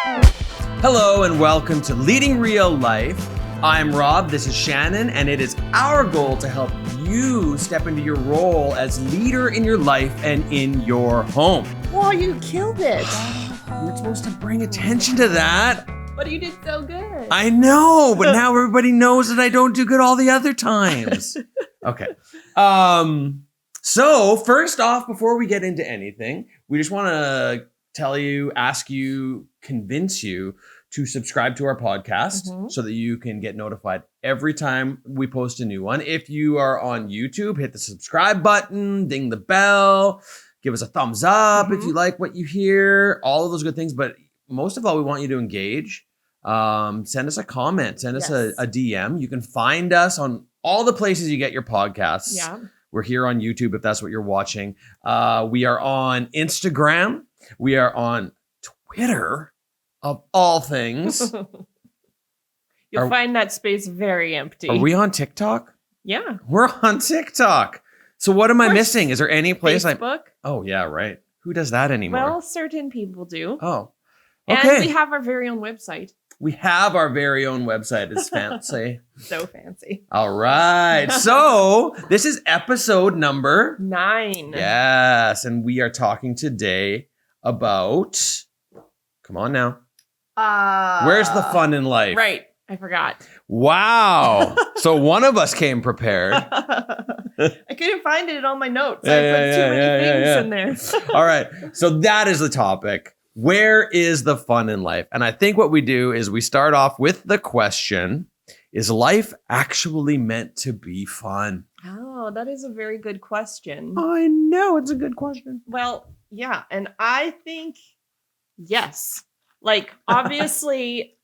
Hello and welcome to Leading Real Life. I'm Rob, this is Shannon, and it is our goal to help you step into your role as leader in your life and in your home. Wow, you killed it. You're supposed to bring attention to that. But you did so good. I know, but now everybody knows that I don't do good all the other times. Okay. So first off, before we get into anything, we just want to tell you, ask you, convince you to subscribe to our podcast so that you can get notified every time we post a new one. If you are on YouTube, hit the subscribe button, ding the bell, give us a thumbs up if you like what you hear, all of those good things. But most of all, we want you to engage. Send us a comment, send us a DM. You can find us on all the places you get your podcasts. Yeah. We're here on YouTube if that's what you're watching. We are on Instagram. We are on Twitter, of all things. You'll find that space very empty. Are we on TikTok? Yeah. We're on TikTok. So what am I missing? Is there any place Facebook? Oh, yeah, right. Who does that anymore? Well, certain people do. Oh, okay. And we have our very own website. We have our very own website. It's fancy. So fancy. All right. So this is episode number 9. Yes. And we are talking today about, come on now. Where's the fun in life? Right. I forgot. Wow. So one of us came prepared. I couldn't find it in all my notes. I put too many things in there. All right. So that is the topic. Where is the fun in life? And I think what we do is we start off with the question, is life actually meant to be fun? Oh, that is a very good question. I know, it's a good question. Well, yeah. And I think, yes. Like, obviously,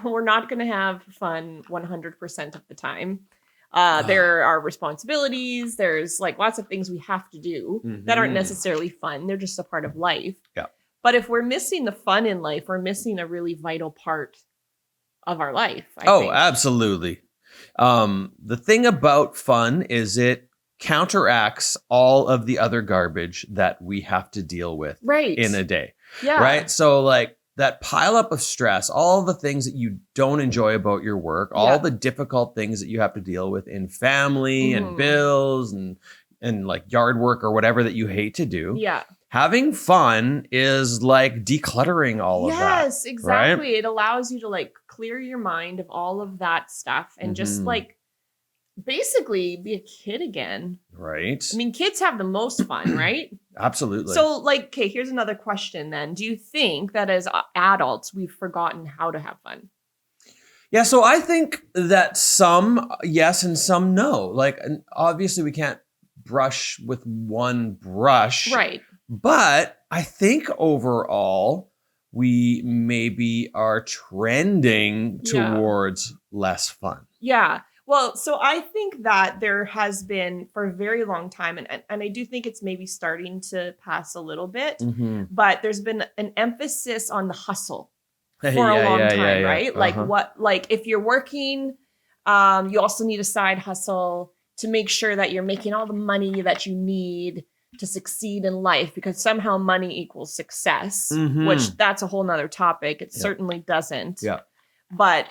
we're not going to have fun 100% of the time. There are responsibilities. There's like lots of things we have to do that aren't necessarily fun. They're just a part of life. Yeah. But if we're missing the fun in life, we're missing a really vital part of our life. I think. Absolutely. The thing about fun is it counteracts all of the other garbage that we have to deal with in a day. Yeah. Right. So like that pile up of stress, all the things that you don't enjoy about your work, all the difficult things that you have to deal with in family and bills and like yard work or whatever that you hate to do. Yeah. Having fun is like decluttering all of that. Yes, exactly. Right? It allows you to like clear your mind of all of that stuff and just like basically be a kid again. Right. I mean, kids have the most fun, right? Absolutely. So like, okay, here's another question then. Do you think that as adults, we've forgotten how to have fun? Yeah, so I think that some yes and some no. Like, obviously we can't brush with one brush. Right. But I think overall, we maybe are trending towards less fun. Yeah. Well, so I think that there has been for a very long time, and I do think it's maybe starting to pass a little bit, but there's been an emphasis on the hustle for a long time, right? Like if you're working, you also need a side hustle to make sure that you're making all the money that you need to succeed in life, because somehow money equals success, which that's a whole nother topic. It certainly doesn't. Yeah. But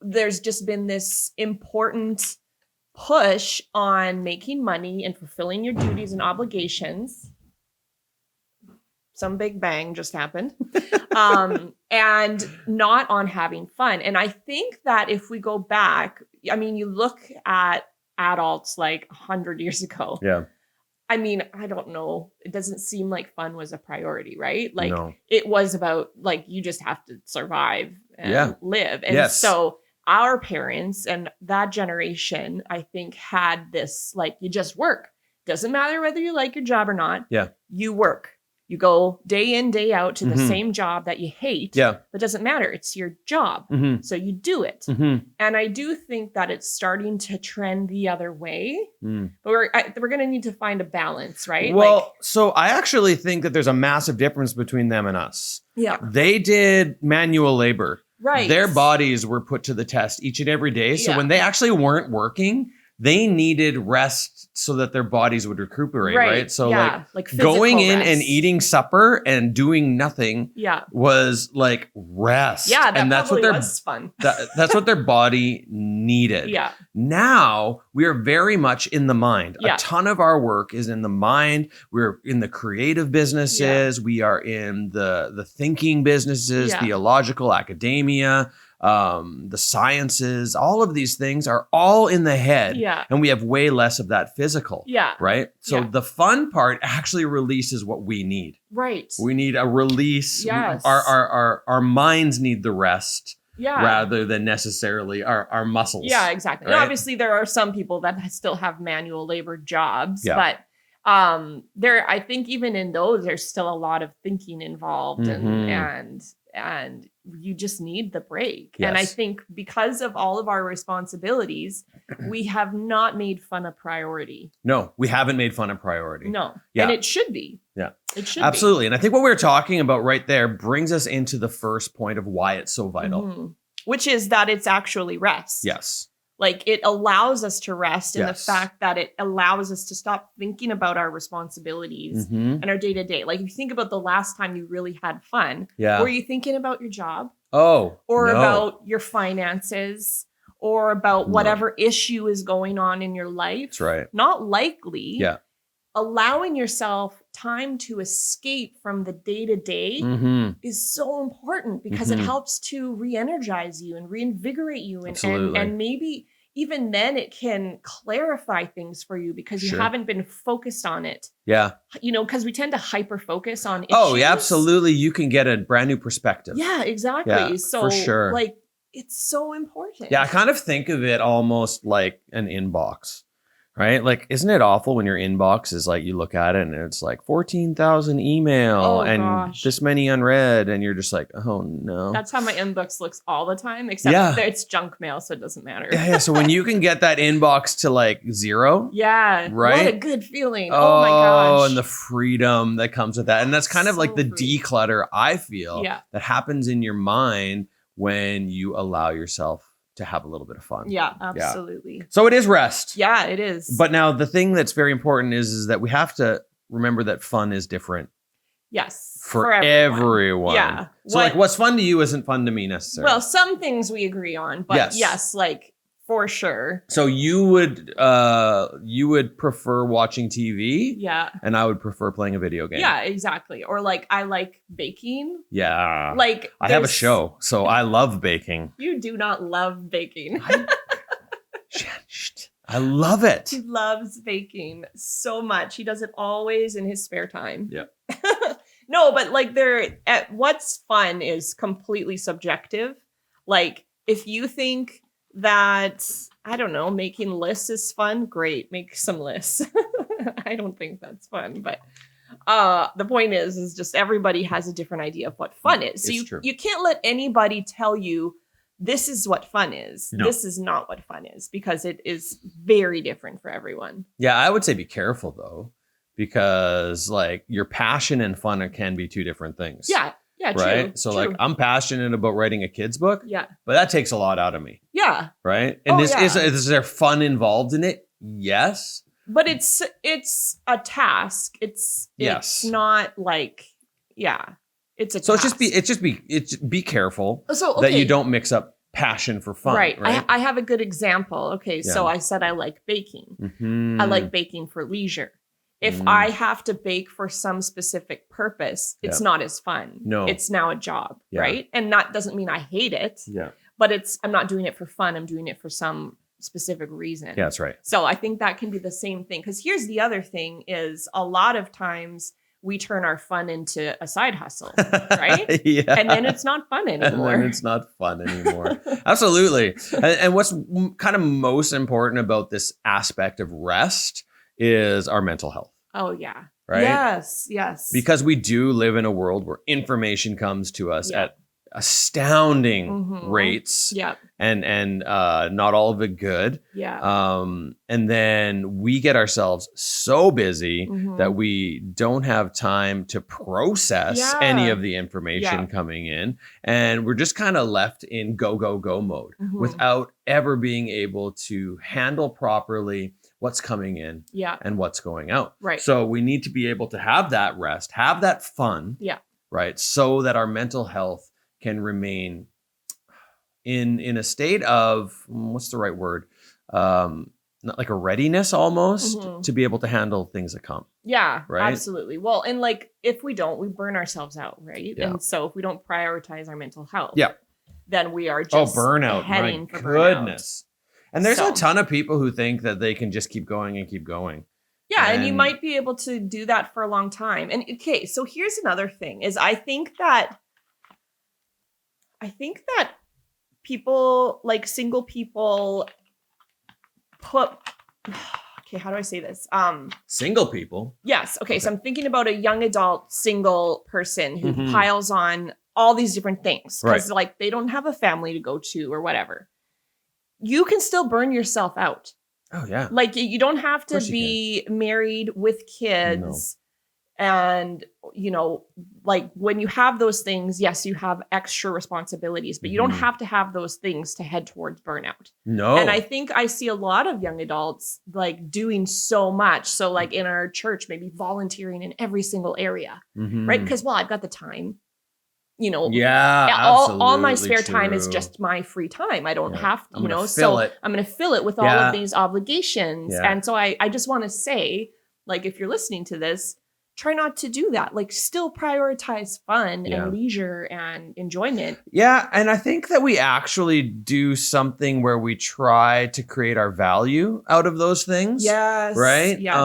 there's just been this important push on making money and fulfilling your duties and obligations. Some big bang just happened. And not on having fun. And I think that if we go back, I mean, you look at adults like 100 years ago. Yeah. I mean, I don't know. It doesn't seem like fun was a priority, right? Like it was about like, you just have to survive and live. And so our parents and that generation, I think, had this, like, you just work. Doesn't matter whether you like your job or not. Yeah. You work. You go day in, day out to the same job that you hate. Yeah. But it doesn't matter. It's your job. So you do it. And I do think that it's starting to trend the other way. But we're going to need to find a balance, right? Well, so I actually think that there's a massive difference between them and us. Yeah. They did manual labor. Right. Their bodies were put to the test each and every day. So when they actually weren't working, they needed rest so that their bodies would recuperate, right? So like physical going in rest. and eating supper and doing nothing Yeah. was like rest. Yeah, that and that's what was fun. that's what their body needed. Yeah. Now we are very much in the mind. Yeah. A ton of our work is in the mind. We're in the creative businesses. We are in the thinking businesses, theological, academia, the sciences. All of these things are all in the head. Yeah. And we have way less of that physical. Yeah. Right? So the fun part actually releases what we need. Right. We need a release. Yes. Our minds need the rest. Yeah. Rather than necessarily our muscles. Yeah, exactly. Right? And obviously there are some people that still have manual labor jobs, but I think even in those there's still a lot of thinking involved and you just need the break. Yes. And I think because of all of our responsibilities, we have not made fun a priority. No, we haven't made fun a priority. No. Yeah. And it should be. Yeah. It should Absolutely. And I think what we were talking about right there brings us into the first point of why it's so vital. Which is that it's actually rest. Yes. Like it allows us to rest in the fact that it allows us to stop thinking about our responsibilities and our day to day. Like if you think about the last time you really had fun, were you thinking about your job? Oh, or about your finances or about whatever issue is going on in your life? That's right. Not likely. Yeah. Allowing yourself time to escape from the day to day is so important because it helps to re-energize you and reinvigorate you. And maybe even then it can clarify things for you because you haven't been focused on it. Yeah. You know, because we tend to hyper focus on issues. Oh, yeah, absolutely. You can get a brand new perspective. Yeah, exactly. Yeah, so for sure. like it's so important. Yeah, I kind of think of it almost like an inbox. Right? Like, isn't it awful when your inbox is like, you look at it and it's like 14,000 email and this many unread. And you're just like, oh no. That's how my inbox looks all the time, except that it's junk mail. So it doesn't matter. Yeah. So when you can get that inbox to like 0. Yeah. Right. What a good feeling. Oh my gosh. And the freedom that comes with that. And that's kind of like the declutter I feel that happens in your mind when you allow yourself to have a little bit of fun. Yeah, absolutely. Yeah. So it is rest. Yeah, it is. But now the thing that's very important is that we have to remember that fun is different. Yes. For everyone. Yeah. So like what's fun to you isn't fun to me necessarily. Well, some things we agree on, but yes like for sure. So you would prefer watching TV? Yeah. And I would prefer playing a video game. Yeah, exactly. Or like I like baking. Yeah. Like I have a show, so I love baking. You do not love baking. I love it. He loves baking so much. He does it always in his spare time. Yeah. No, but like what's fun is completely subjective. Like if you think that, I don't know, making lists is fun, great, make some lists. I don't think that's fun, but the point is just everybody has a different idea of what fun is. So you can't let anybody tell you this is what fun is. No. This is not what fun is because it is very different for everyone. Yeah, I would say be careful though, because like your passion and fun can be two different things. Yeah. Yeah, right. True, so true. like I'm passionate about writing a kid's book. Yeah. But that takes a lot out of me. Yeah. Right. And is there fun involved in it? Yes. But it's a task. It's not like, it's a task. It's be careful so, that you don't mix up passion for fun. Right. I have a good example. Okay. Yeah. So I said I like baking. Mm-hmm. I like baking for leisure. If I have to bake for some specific purpose, it's not as fun. No. It's now a job, right? And that doesn't mean I hate it. Yeah. But I'm not doing it for fun. I'm doing it for some specific reason. Yeah, that's right. So I think that can be the same thing. Because here's the other thing is a lot of times we turn our fun into a side hustle, right? Yeah. And then it's not fun anymore. And then it's not fun anymore. Absolutely. And what's kind of most important about this aspect of rest is our mental health. Oh, yeah. Right? Yes, yes. Because we do live in a world where information comes to us at astounding rates. Yeah. And not all of it good. Yeah. And then we get ourselves so busy that we don't have time to process any of the information coming in. And we're just kind of left in go, go, go mode without ever being able to handle properly what's coming in Yeah. and what's going out. Right. So we need to be able to have that rest, have that fun. Yeah. Right. So that our mental health can remain in a state of, what's the right word? Not like a readiness almost to be able to handle things that come. Yeah, right? Absolutely. Well, and like if we don't, we burn ourselves out, right? Yeah. And so if we don't prioritize our mental health, Yeah. then we are just burnout. heading My for goodness. burnout. And there's a ton of people who think that they can just keep going and keep going. Yeah, and you might be able to do that for a long time. And okay, so here's another thing is I think that people, like single people, okay, how do I say this? Single people? Yes. Okay, so I'm thinking about a young adult single person who piles on all these different things because like they don't have a family to go to or whatever. You can still burn yourself out. Oh, yeah. Like you don't have to be married with kids. And, you know, like when you have those things, yes, you have extra responsibilities, but you don't have to have those things to head towards burnout. No. And I think I see a lot of young adults like doing so much. So like in our church, maybe volunteering in every single area, right? Because, well, I've got the time, you know. Yeah, all my spare time is just my free time. I don't have to, you know, so I'm going to fill it with all of these obligations. Yeah. And so I just want to say, like, if you're listening to this, try not to do that. Like still prioritize fun and leisure and enjoyment. Yeah. And I think that we actually do something where we try to create our value out of those things. Yes. Right? Yes.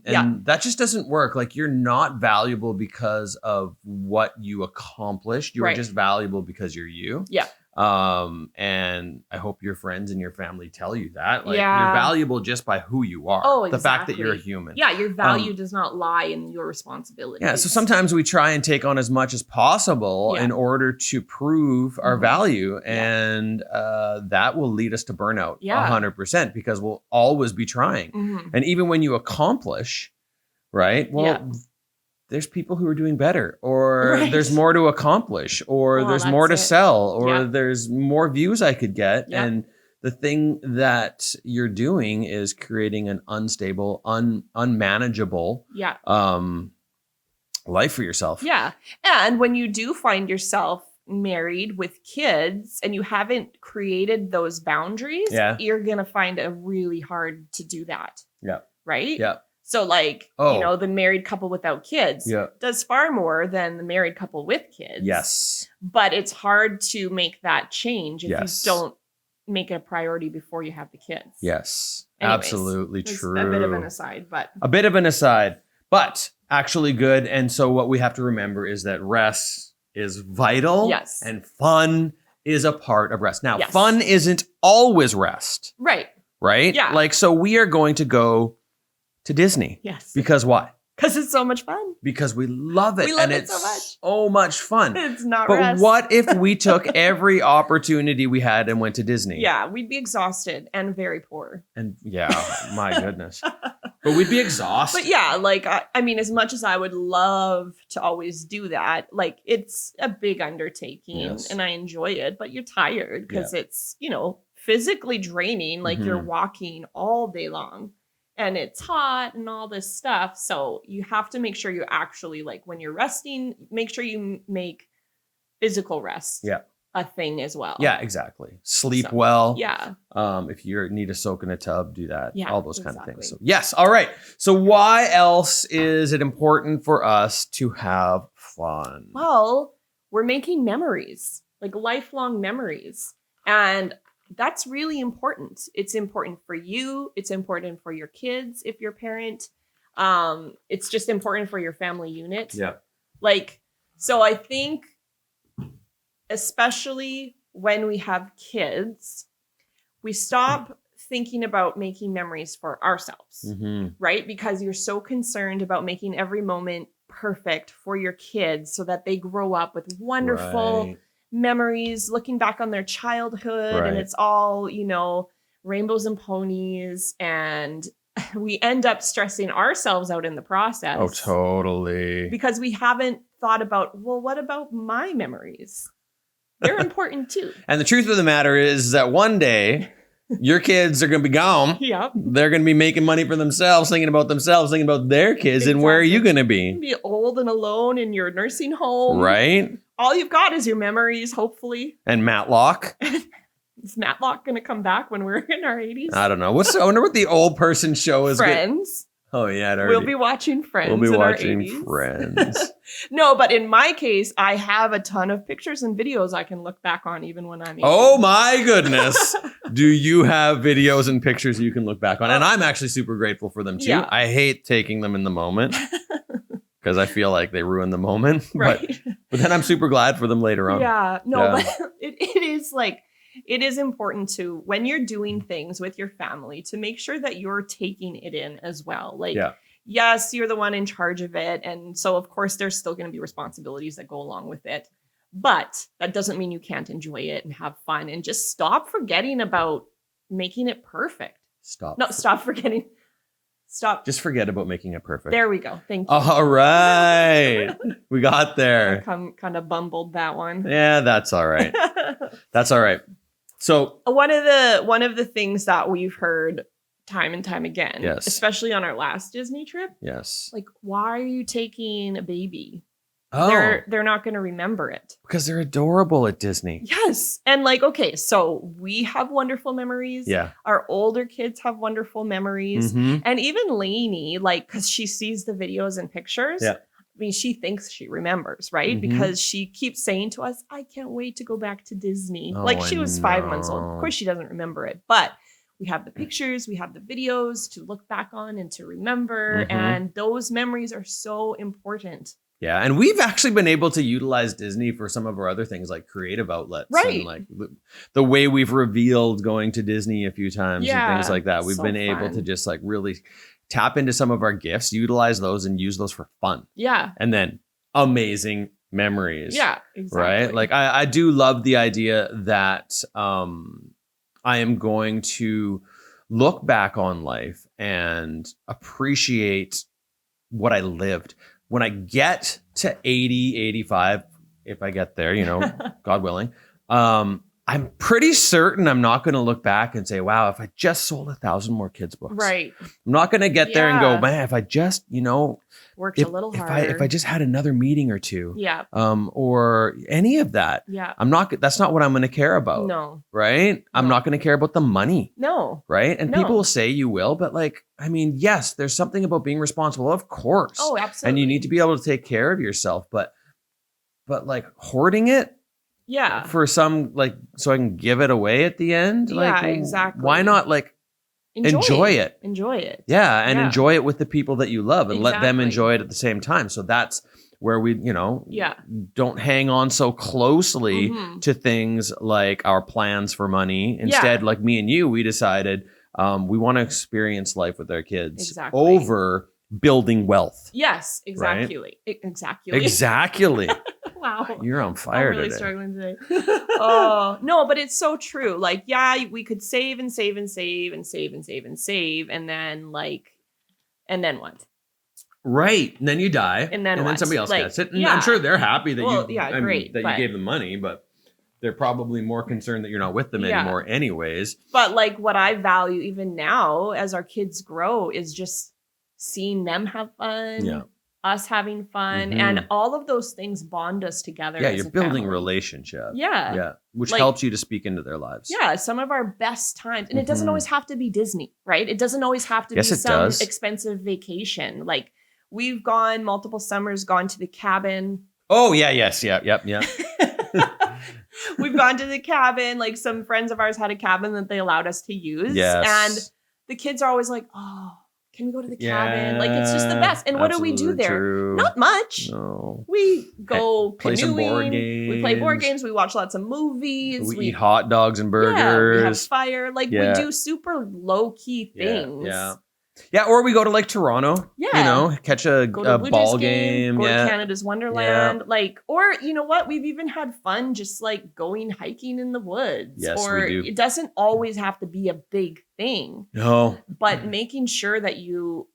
And that just doesn't work. Like you're not valuable because of what you accomplished. You are just valuable because you're you. Yeah. And I hope your friends and your family tell you that. Like you're valuable just by who you are. Oh, exactly. The fact that you're a human. Yeah, your value does not lie in your responsibility. Yeah, so sometimes we try and take on as much as possible in order to prove our value. And that will lead us to burnout 100% because we'll always be trying. And even when you accomplish, right? Well, there's people who are doing better, or there's more to accomplish, or there's more to sell, or there's more views I could get. And the thing that you're doing is creating an unstable, unmanageable life for yourself. Yeah. And when you do find yourself married with kids and you haven't created those boundaries, you're going to find it really hard to do that. Yeah. Right? Yeah. So like, you know, the married couple without kids does far more than the married couple with kids. Yes. But it's hard to make that change if you don't make it a priority before you have the kids. Yes. Anyways, absolutely true. A bit of an aside, but. A bit of an aside, but actually good. And so what we have to remember is that rest is vital. Yes. And fun is a part of rest. Now, fun isn't always rest. Right. Right? Yeah. Like, so we are going to go to Disney. Yes. Because why? Because it's so much fun. Because we love it. We love and it it's so much. So much fun. It's not But rest. what if we took every opportunity we had and went to Disney? Yeah, we'd be exhausted and very poor. And my goodness. But we'd be exhausted. But yeah, like, I mean, as much as I would love to always do that, like, it's a big undertaking and I enjoy it, but you're tired because it's, you know, physically draining. Like you're walking all day long. And it's hot and all this stuff. So you have to make sure you actually, like, when you're resting, make sure you make physical rest a thing as well. Yeah, exactly. Sleep well. Yeah. If you need to soak in a tub, do that. Yeah, all those kind of things. So yes. All right. So why else is it important for us to have fun? Well, we're making memories, like lifelong memories. And that's really important. It's important for you. It's important for your kids if you're a parent. It's just important for your family unit. Yeah. Like, so I think especially when we have kids, we stop thinking about making memories for ourselves, right? Because you're so concerned about making every moment perfect for your kids so that they grow up with wonderful memories, looking back on their childhood, and it's all, you know, rainbows and ponies, and we end up stressing ourselves out in the process. Oh, totally. Because we haven't thought about, well, what about my memories? They're important too. And the truth of the matter is that one day Your kids are going to be gone. Yep. They're going to be making money for themselves, thinking about their kids. And where are you going to You're gonna be old and alone in your nursing home. Right. All you've got is your memories, hopefully. And Matlock. Is Matlock going to come back when we're in our 80s? I don't know. I wonder what the old person show is. Friends. Oh, yeah. We'll be watching Friends. We'll be in watching our 80s. Friends. No, but in my case, I have a ton of pictures and videos I can look back on even when I'm 80. Oh, my goodness. Do you have videos and pictures you can look back on? And I'm actually super grateful for them, too. Yeah. I hate taking them in the moment because I feel like they ruin the moment. Right. But then I'm super glad for them later on. Yeah. No, Yeah. but it is like, it is important to, when you're doing things with your family, to make sure that you're taking it in as well. Like, Yeah. yes, you're the one in charge of it. And so, of course, there's still going to be responsibilities that go along with it. But that doesn't mean you can't enjoy it and have fun and just stop forgetting about making it perfect. Stop forgetting. Stop. Just forget about making it perfect. There we go. Thank you. All right. We got I there. kind of bumbled that one. Yeah, that's all right. That's all right. So One of the things that we've heard time and time again, Yes. especially on our last Disney trip, yes. like, why are you taking a baby? Oh, They're not going to remember it. because they're adorable at Disney. Yes. And like, okay, so we have wonderful memories. Yeah. Our older kids have wonderful memories. Mhm. And even Lainey, like, because she sees the videos and pictures. Yeah. I mean, she thinks she remembers, right? Mhm. Because she keeps saying to us, I can't wait to go back to Disney. Oh, like, she was 5 months old. know. Of course, she doesn't remember it. But we have the pictures, we have the videos to look back on and to remember. Mhm. And those memories are so important. Yeah, and we've actually been able to utilize Disney for some of our other things like creative outlets, Right. And like the way we've revealed going to Disney a few times Yeah, and things like that. We've so been able fun. to just like really tap into some of our gifts, utilize those, and use those for fun, Yeah. and then amazing memories. Yeah. Exactly. Right. Like I do love the idea that I am going to look back on life and appreciate what I lived. When I get to 80, 85, if I get there, God willing, I'm pretty certain I'm not going to look back and say, wow, if I just sold 1,000 more kids' books. Right. I'm not going to get there and go, Yeah. man, if I just, Worked a little harder. if I just had another meeting or two, Yeah. or any of that, Yeah. that's not what I'm going to care about. No. Right. I'm No. not going to care about the money. No. Right. And No. people will say you will, but like, I mean, yes, there's something about being responsible, of course. Oh, absolutely. And you need to be able to take care of yourself, but like hoarding it Yeah. for some, like, so I can give it away at the end. Like, Yeah, exactly. Why not like enjoy it? Enjoy it. Yeah. And Yeah. enjoy it with the people that you love and let them Exactly. enjoy it at the same time. So that's where we, Yeah. don't hang on so closely Mhm. to things like our plans for money. Instead, like me and you, we decided we want to experience life with our kids Exactly. over building wealth. Yes, Right? exactly. Exactly. Exactly. Wow. You're on fire I'm really today. struggling today. Oh, no, but it's so true. Like, yeah, we could save and save and save and save and save and save. And then what? Right. And then you die. And then what? somebody else Like, gets it. And yeah. I'm sure they're happy that Well, yeah, great, that but- you gave them money, but they're probably more concerned that you're not with them Yeah. anymore anyways. But like what I value even now as our kids grow is just seeing them have fun. Yeah. Us having fun. Mhm. And all of those things bond us together. Yeah, as you're a building family. relationship. Yeah. Yeah. Which Like- helps you to speak into their lives. Yeah, some of our best times. And it doesn't Mhm. always have to be Disney, right? It doesn't always have to Yes, be it some does. expensive vacation. Like we've gone multiple summers, gone to the cabin. Oh, yeah, yes, yeah, yep, yeah. We've gone to the cabin. Like some friends of ours had a cabin that they allowed us to use. Yes. And the kids are always like, oh, can we go to the cabin? Like it's just the Yeah, best. And what do we do absolutely there? true. Not much. No. We go Play some canoeing. board We play board games. games. We watch lots of movies. We eat hot dogs and Yeah, we have burgers. fire. Like Yeah. we do super low key things. Yeah. Yeah, or we go to like Toronto. Yeah. Catch a Go to a Blue ball Jays game, go yeah. to Canada's Wonderland, like, or you know what? We've even had fun just like going hiking in the woods. Yes, or we do. it doesn't always have to be a big thing, No. but making sure that you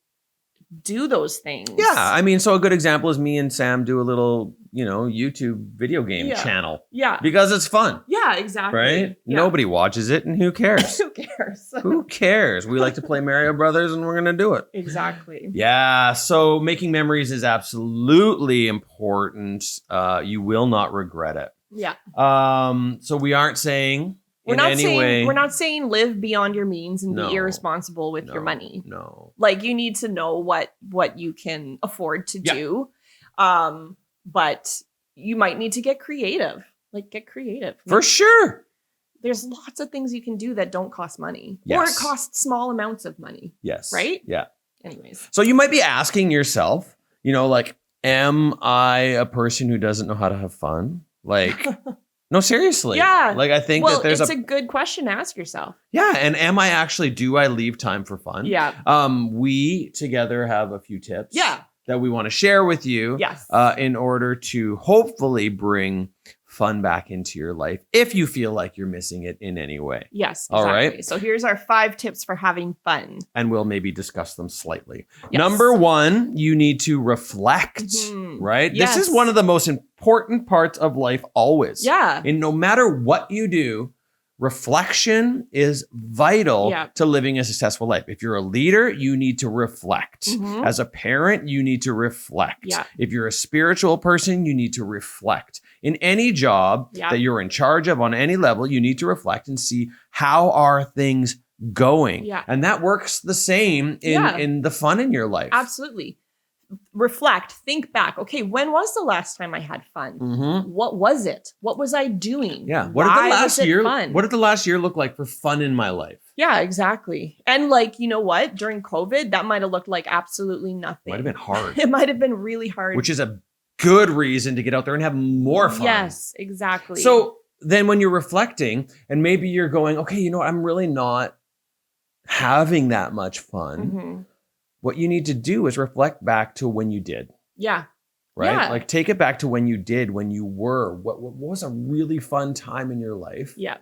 do those things. Yeah. I mean, so a good example is me and Sam do a little, YouTube video game channel. Yeah. Because it's fun. Yeah, exactly. Right? Yeah. Nobody watches it, and who cares? Who cares? Who cares? We like to play Mario Brothers, and we're going to do it. Exactly. Yeah. So making memories is absolutely important. You will not regret it. Yeah. So we aren't saying we're not saying live beyond your means and be irresponsible with your money. No. Like, you need to know what you can afford to do. But you might need to get creative. Like, get creative. For sure. There's lots of things you can do that don't cost money. Yes. Or it costs small amounts of money. Yes. Right? Yeah. Anyways. So you might be asking yourself, like, am I a person who doesn't know how to have fun? Like, no, seriously. Yeah. Like, I think that there's it's a good question to ask yourself. Yeah. And do I leave time for fun? Yeah. We together have a few tips. Yeah. That we want to share with you. Yes. In order to hopefully bring fun back into your life if you feel like you're missing it in any way. Yes. All exactly. right. So here's our 5 tips for having fun. And we'll maybe discuss them slightly. Yes. Number 1, you need to reflect, right? Yes. This is one of the most important parts of life always. Yeah. And no matter what you do, reflection is vital to living a successful life. If you're a leader, you need to reflect. As a parent, you need to reflect. Yeah. If you're a spiritual person, you need to reflect. In any job that you're in charge of on any level, you need to reflect and see how are things going. Yeah. And that works the same in the fun in your life. Absolutely. Reflect, think back. Okay, when was the last time I had fun? What was it? What was I doing? Yeah. What did the last year look like for fun in my life? Yeah, exactly. And like, you know what? During COVID, that might have looked like absolutely nothing. Might have been hard. It might have been really hard. Which is a good reason to get out there and have more fun. Yes, exactly. So then when you're reflecting and maybe you're going, okay, you know what? I'm really not having that much fun. What you need to do is reflect back to when you did. Yeah. Right? Yeah. Like, take it back to when you did, when you were. What was a really fun time in your life? Yeah.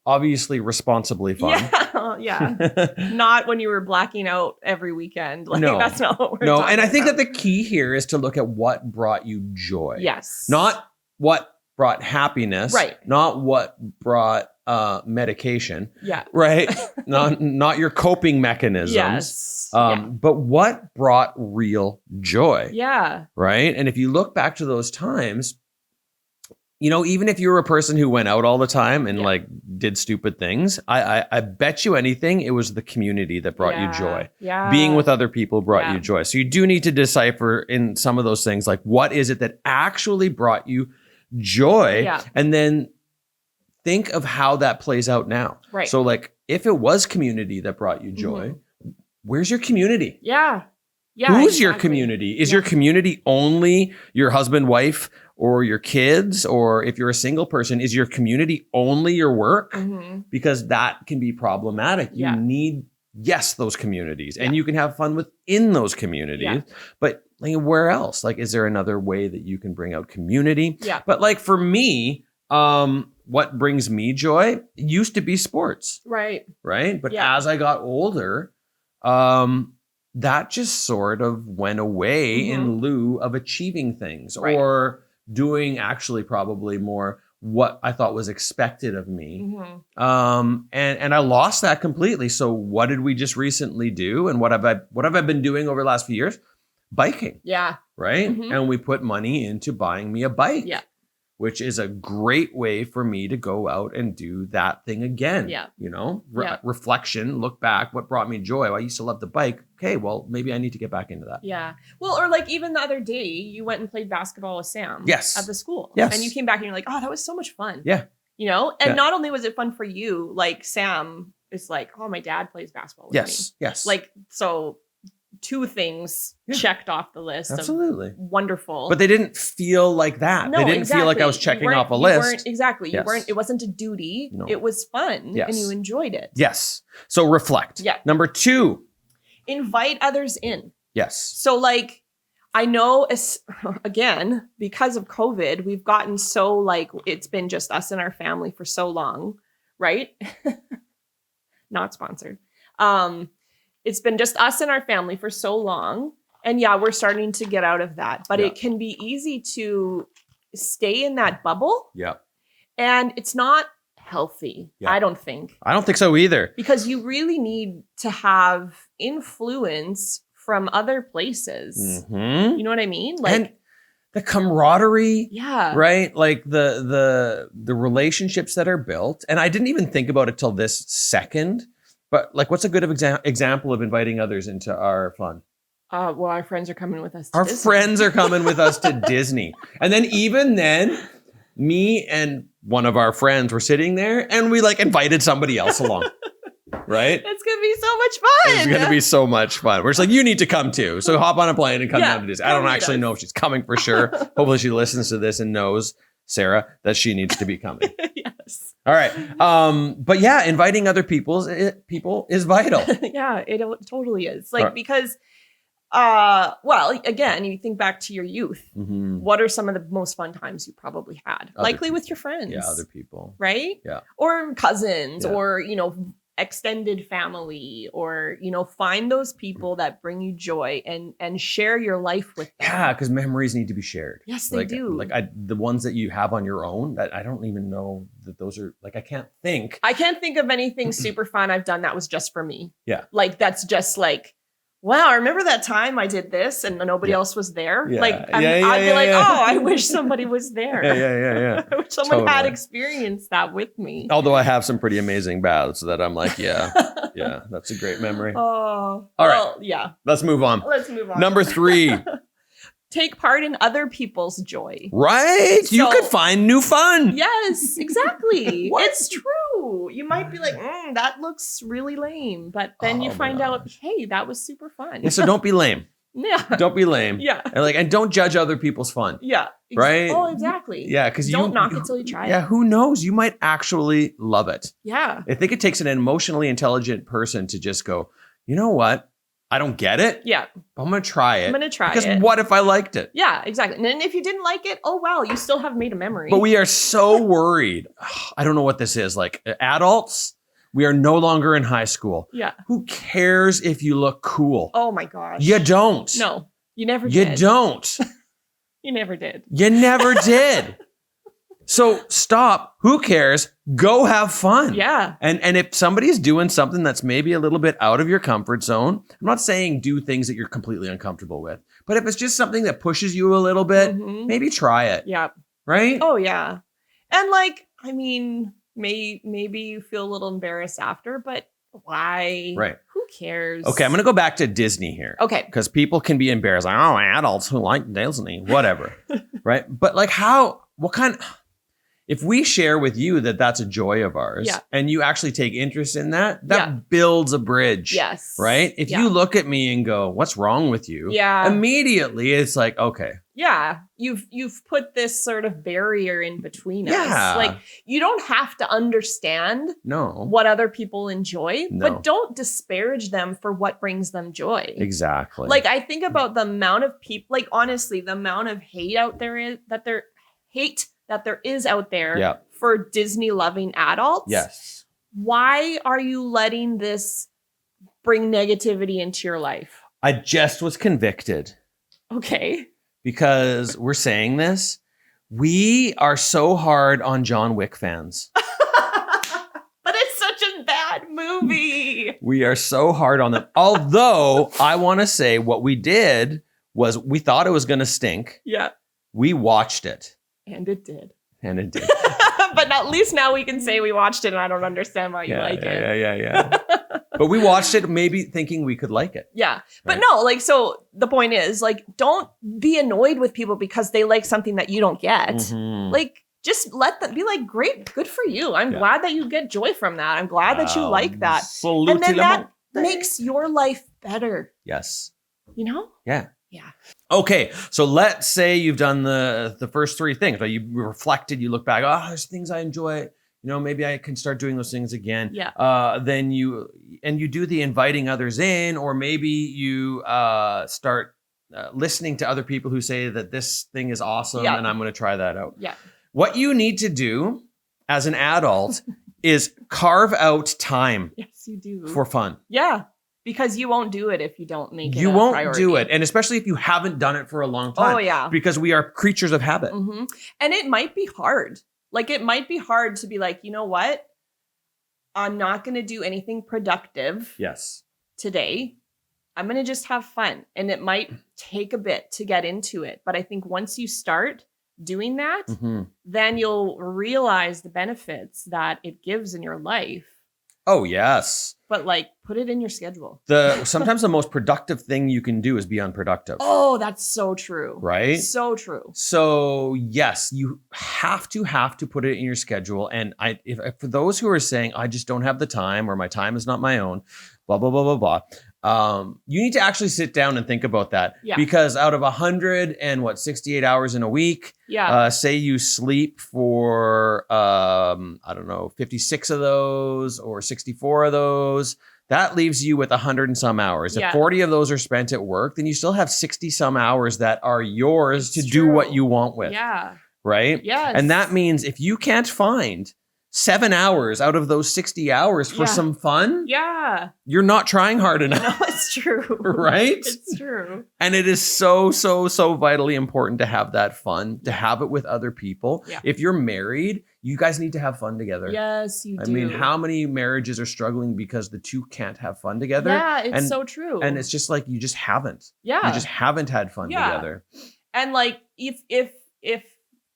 Obviously responsibly fun. Yeah. Not when you were blacking out every weekend. Like, no. That's not what we're talking about. And I think that the key here is to look at what brought you joy. Yes. Not what brought happiness. Right. Not what brought medication. Yeah. Right. not your coping mechanisms. Yes. But what brought real joy. Yeah. Right. And if you look back to those times, even if you were a person who went out all the time and like did stupid things, I bet you anything it was the community that brought you joy. Yeah. Being with other people brought you joy. So you do need to decipher in some of those things, like, what is it that actually brought you joy? Yeah. And then think of how that plays out now. Right. So like, if it was community that brought you joy, where's your community? Yeah. Yeah. Who's your community? Is your community only your husband, wife, or your kids? Or if you're a single person, is your community only your work? Because that can be problematic. You need, those communities, and you can have fun within those communities. But like, where else? Like, is there another way that you can bring out community? Yeah. But like, for me, what brings me joy used to be sports. Right. Right. But as I got older, that just sort of went away in lieu of achieving things or doing actually probably more what I thought was expected of me. And I lost that completely. So what did we just recently do? And what have I been doing over the last few years? Biking. Yeah. Right. And we put money into buying me a bike. Yeah. Which is a great way for me to go out and do that thing again. Yeah. Reflection, look back, what brought me joy? Well, I used to love the bike. Okay, well, maybe I need to get back into that. Yeah. Well, or like even the other day, you went and played basketball with Sam. Yes. At the school. Yes. And you came back and you're like, oh, that was so much fun. Yeah. And not only was it fun for you, like Sam is like, oh, my dad plays basketball with me. Yes. Like, so 2 things checked off the list. Absolutely. Wonderful. But they didn't feel like that. No, they didn't feel like I was checking off a list. Exactly. Yes. It wasn't a duty. No. It was fun. Yes. And you enjoyed it. Yes. So reflect. Yeah. Number 2. Invite others in. Yes. So like, I know, again, because of COVID, we've gotten so like, it's been just us and our family for so long, right? Not sponsored. It's been just us and our family for so long. And yeah, we're starting to get out of that. But it can be easy to stay in that bubble. Yeah. And it's not healthy, I don't think. I don't think so either. Because you really need to have influence from other places. Mm-hmm. You know what I mean? Like, and the camaraderie, yeah, right? Like the relationships that are built. And I didn't even think about it till this second. But like, what's a good example of inviting others into our fun? Well, our friends are coming with us to Our Disney. friends are coming with us to Disney. And then even then, me and one of our friends were sitting there and we like invited somebody else along. Right? It's going to be so much fun. It's going to be so much fun. We're just like, you need to come too. So hop on a plane and come down to Disney. I don't actually know if she's coming for sure. Hopefully she listens to this and knows, Sarah, that she needs to be coming. Yes. All right. But yeah, inviting other people is vital. Yeah, it totally is. Like, because, well, again, you think back to your youth. Mm-hmm. What are some of the most fun times you probably had? Likely with your friends. Yeah, other people. Right? Yeah. Or cousins or, extended family, or find those people that bring you joy and share your life with them. Yeah, because memories need to be shared. Yes, they do. Like the ones that you have on your own, that I don't even know that those are, like, I can't think of anything super fun I've done that was just for me. Yeah. Like, that's just like, wow, I remember that time I did this and nobody else was there. Yeah. Like, I'd be like, oh, I wish somebody was there. Yeah. I wish someone had experienced that with me. Although I have some pretty amazing baths that I'm like, yeah, that's a great memory. Oh, all right. Yeah. Let's move on. Number 3. Take part in other people's joy. Right? So, you could find new fun. Yes, exactly. It's true. You might be like, that looks really lame. But then you find out, hey, that was super fun. Yeah, so don't be lame. Yeah. Don't be lame. Yeah. And don't judge other people's fun. Yeah. Right? Oh, exactly. Yeah, because don't knock it till you try it. Yeah, who knows? You might actually love it. Yeah. I think it takes an emotionally intelligent person to just go, you know what? I don't get it. Yeah. But I'm going to try it. Because what if I liked it? Yeah, exactly. And then if you didn't like it, oh, well, you still have made a memory. But we are so worried. I don't know what this is. Like, adults, we are no longer in high school. Yeah. Who cares if you look cool? Oh, my gosh. You don't. No, you never did. You don't. You never did. You never did. So stop. Who cares? Go have fun. Yeah. And if somebody's doing something that's maybe a little bit out of your comfort zone, I'm not saying do things that you're completely uncomfortable with, but if it's just something that pushes you a little bit, maybe try it. Yeah. Right? Oh, yeah. And like, I mean, maybe you feel a little embarrassed after, but why? Right. Who cares? Okay, I'm going to go back to Disney here. Okay. Because people can be embarrassed. Like, oh, adults who like Disney, whatever. Right? But like if we share with you that that's a joy of ours, and you actually take interest in that builds a bridge. Yes. Right? If you look at me and go, what's wrong with you? Yeah. Immediately it's like, okay. Yeah. You've put this sort of barrier in between us. Yeah. Like, you don't have to understand what other people enjoy, but don't disparage them for what brings them joy. Exactly. Like, I think about the amount of people, like, honestly, the amount of hate out there that there is out there for Disney loving adults. Yes. Why are you letting this bring negativity into your life? I just was convicted. Okay. Because we're saying this. We are so hard on John Wick fans. But it's such a bad movie. We are so hard on them. Although I want to say what we did was we thought it was going to stink. Yeah. We watched it. And it did. But at least now we can say we watched it and I don't understand why you like it. Yeah. But we watched it maybe thinking we could like it. Yeah. But no, like, so the point is, like, don't be annoyed with people because they like something that you don't get. Mm-hmm. Like, just let them be like, great, good for you. I'm glad that you get joy from that. I'm glad that you like that. And then that makes your life better. Yes. You know? Yeah. Yeah. Okay, so let's say you've done the first 3 things. Right? You reflected, you look back, there's things I enjoy. Maybe I can start doing those things again. Yeah. Then you do the inviting others in, or maybe you start listening to other people who say that this thing is awesome and I'm going to try that out. Yeah. What you need to do as an adult is carve out time. Yes, you do. For fun. Yeah. Because you won't do it if you don't make it You a won't priority. do it. And especially if you haven't done it for a long time. Oh, yeah. Because we are creatures of habit. Mm-hmm. And it might be hard. Like, it might be hard to be like, you know what? I'm not going to do anything productive Yes. today. I'm going to just have fun. And it might take a bit to get into it. But I think once you start doing that, then you'll realize the benefits that it gives in your life. Oh, yes. But like, put it in your schedule. Sometimes the most productive thing you can do is be unproductive. Oh, that's so true. Right? So true. So yes, you have to put it in your schedule. And if for those who are saying, I just don't have the time or my time is not my own, blah, blah, blah, blah, blah. You need to actually sit down and think about that. Yeah. Because out of 68 hours in a week, say you sleep for, I don't know, 56 of those or 64 of those, that leaves you with 100 and some hours. If 40 of those are spent at work, then you still have 60 some hours that are yours to do what you want with. Yeah. Right? Yes. And that means if you can't find 7 hours out of those 60 hours for some fun, you're not trying hard enough. No, it's true. Right? It's true. And it is so, so, so vitally important to have that fun, to have it with other people. Yeah. If you're married, you guys need to have fun together. Yes, you do. I mean, how many marriages are struggling because the two can't have fun together? Yeah, it's so true. And it's just like, you just haven't. Yeah. You just haven't had fun together. And like, if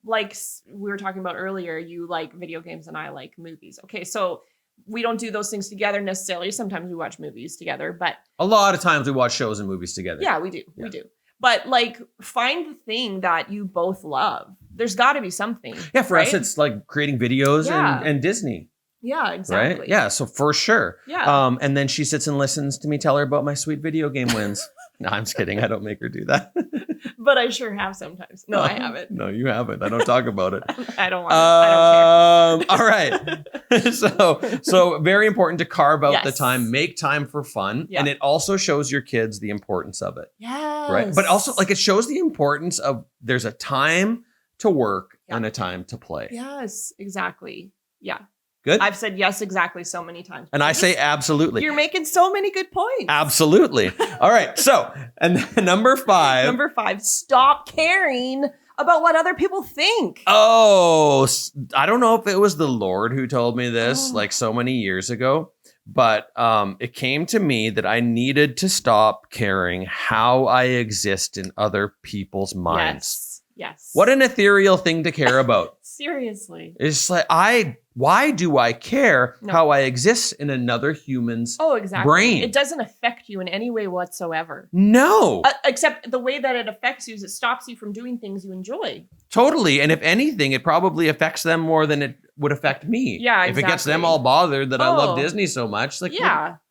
like we were talking about earlier, you like video games and I like movies. Okay, so we don't do those things together necessarily. Sometimes we watch movies together, but a lot of times we watch shows and movies together. Yeah, we do. Yeah. We do. But like, find the thing that you both love. There's got to be something. Yeah, for us, it's like creating videos and Disney. Yeah, exactly. Right? Yeah, so for sure. Yeah. And then she sits and listens to me tell her about my sweet video game wins. No, I'm just kidding. I don't make her do that. But I sure have sometimes. No, I haven't. No, you haven't. I don't talk about it. I don't want to. I don't All care. right. So very important to carve out the time, make time for fun. Yeah. And it also shows your kids the importance of it. Yes. Right. But also like it shows the importance of there's a time to work and a time to play. Yes, exactly. Yeah. Good. I've said yes, exactly so many times. And I say absolutely. You're making so many good points. Absolutely. All right. So, and then number 5. Number 5, stop caring about what other people think. Oh, I don't know if it was the Lord who told me this like so many years ago, but it came to me that I needed to stop caring how I exist in other people's minds. Yes. What an ethereal thing to care about. Seriously. It's like, why do I care how I exist in another human's brain? It doesn't affect you in any way whatsoever. No. Except the way that it affects you is it stops you from doing things you enjoy. Totally. And if anything, it probably affects them more than it would affect me. Yeah, If it gets them all bothered that I love Disney so much, like,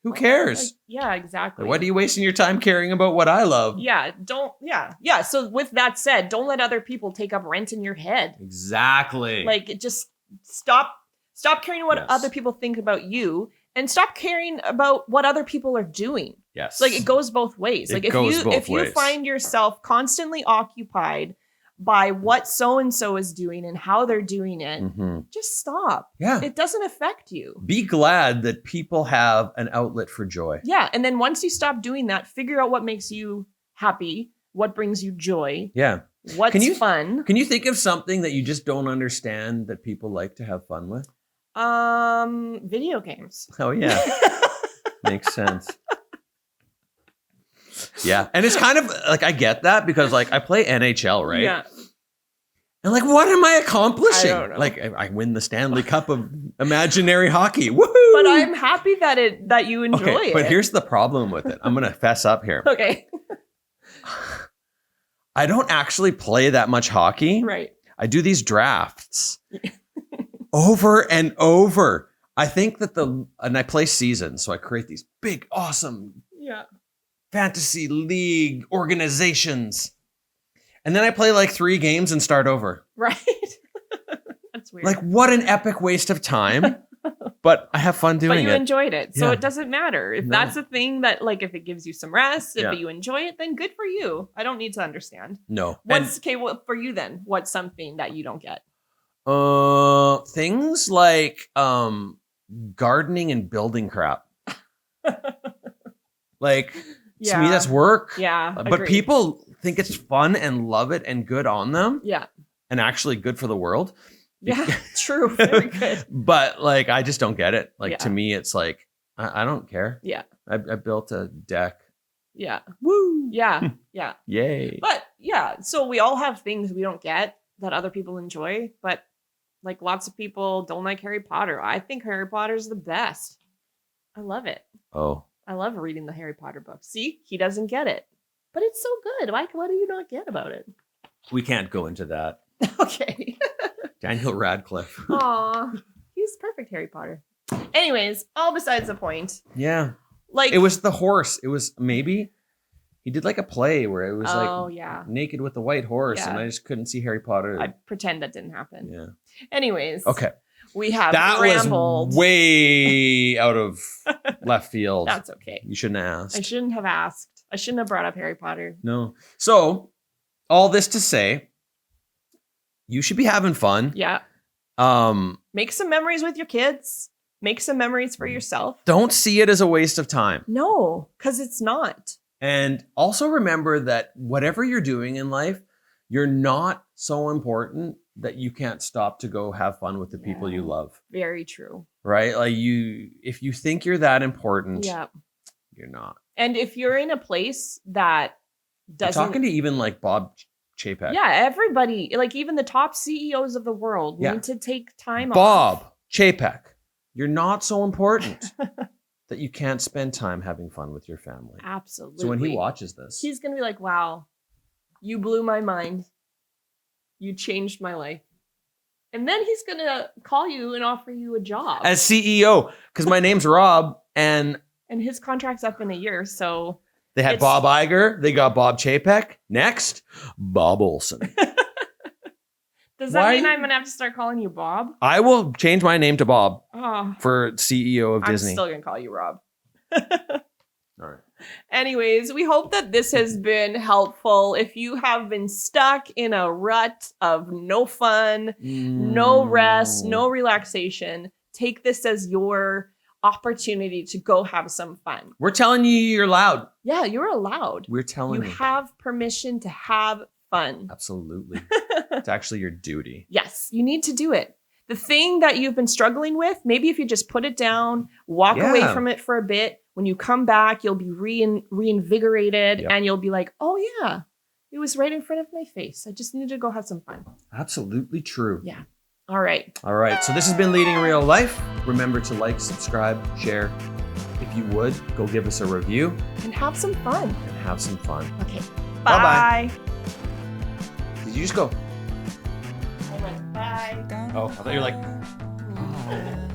who cares? Yeah, exactly. Why are you wasting your time caring about what I love? Yeah, Yeah, so with that said, don't let other people take up rent in your head. Exactly. Like, just stop caring what other people think about you and stop caring about what other people are doing. Yes. Like, it goes both ways. Like, if you find yourself constantly occupied by what so-and-so is doing and how they're doing it, just stop. Yeah. It doesn't affect you. Be glad that people have an outlet for joy. Yeah. And then once you stop doing that, figure out what makes you happy, what brings you joy. Yeah. What's fun. Can you think of something that you just don't understand that people like to have fun with? Video games. Oh, yeah. Makes sense. Yeah. And it's kind of like, I get that because like I play NHL, right? Yeah. And like, what am I accomplishing? I don't know. Like I win the Stanley Cup of imaginary hockey. Woohoo! But I'm happy that you enjoy it. But here's the problem with it. I'm going to fess up here. Okay. I don't actually play that much hockey. Right. I do these drafts over and over. I think that and I play seasons. So I create these big, awesome fantasy league organizations. And then I play like 3 games and start over. Right. That's weird. Like, what an epic waste of time. But I have fun doing it. But you enjoyed it. So it doesn't matter. If that's a thing that, like, if it gives you some rest, if you enjoy it, then good for you. I don't need to understand. No. Well, for you then, what's something that you don't get? Things like gardening and building crap. Like to me, that's work. Yeah. But agreed. people think it's fun and love it and good on them. Yeah. And actually good for the world. Yeah. True. Very good. But like, I just don't get it. Like Yeah. to me, it's like, I don't care. Yeah. I built a deck. Yeah. Woo. Yeah. Yeah. Yay. But yeah, so we all have things we don't get that other people enjoy, but like lots of people don't like Harry Potter. I think Harry Potter is the best. I love it. Oh. I love reading the Harry Potter books. See, he doesn't get it, but it's so good. Like, what do you not get about it? We can't go into that. Okay. Daniel Radcliffe. Aw, he's perfect Harry Potter. Anyways, all besides the point. Yeah. Like It was the horse. It was maybe he did like a play where it was oh like yeah, naked with the white horse, Yeah. and I just couldn't see Harry Potter. I pretend that didn't happen. Yeah. Anyways, Okay. we have That rambled. was way out of left field. That's okay. You shouldn't have asked. I shouldn't have asked. I shouldn't have brought up Harry Potter. No. So, all this to say, you should be having fun. Yeah. Um, Make some memories with your kids. Make some memories for yourself. don't see it as a waste of time. No, because it's not. And also remember that whatever you're doing in life, you're not so important that you can't stop to go have fun with the people you Yeah. love. Very true. Right? Like if you think you're that important, Yeah. you're not. And if you're in a place that I'm doesn't. talking to even like Bob Chapek. Yeah, everybody, like even the top CEOs of the world Yeah. need to take time off. Bob Chapek, you're not so important that you can't spend time having fun with your family. Absolutely. So when he watches this, he's going to be like, wow, you blew my mind. You changed my life. And then he's going to call you and offer you a job. as CEO, because my name's Rob, and And his contract's up in a year. So they had It's- Bob Iger, they got Bob Chapek. Next, Bob Olson. does that Why- mean I'm going to have to start calling you Bob? I will change my name to Bob Oh, for CEO of I'm Disney. still going to call you Rob. All right. Anyways, we hope that this has been helpful. If you have been stuck in a rut of no fun, no rest, no relaxation, take this as your opportunity to go have some fun. We're telling you you're loud. Yeah, you're allowed. We're telling You you. have permission to have fun. Absolutely. It's actually your duty. Yes, you need to do it. The thing that you've been struggling with, maybe if you just put it down, walk away Yeah. from it for a bit, when you come back, you'll be reinvigorated Yep. and you'll be like, oh yeah, it was right in front of my face. I just needed to go have some fun. Absolutely true. Yeah. All right. All right. So this has been Leading Real Life. Remember to like, subscribe, share. If you would, go give us a review And have some fun. and have some fun. Okay. Bye-bye. Bye. Did you just go? I went bye. Oh, I thought you were like.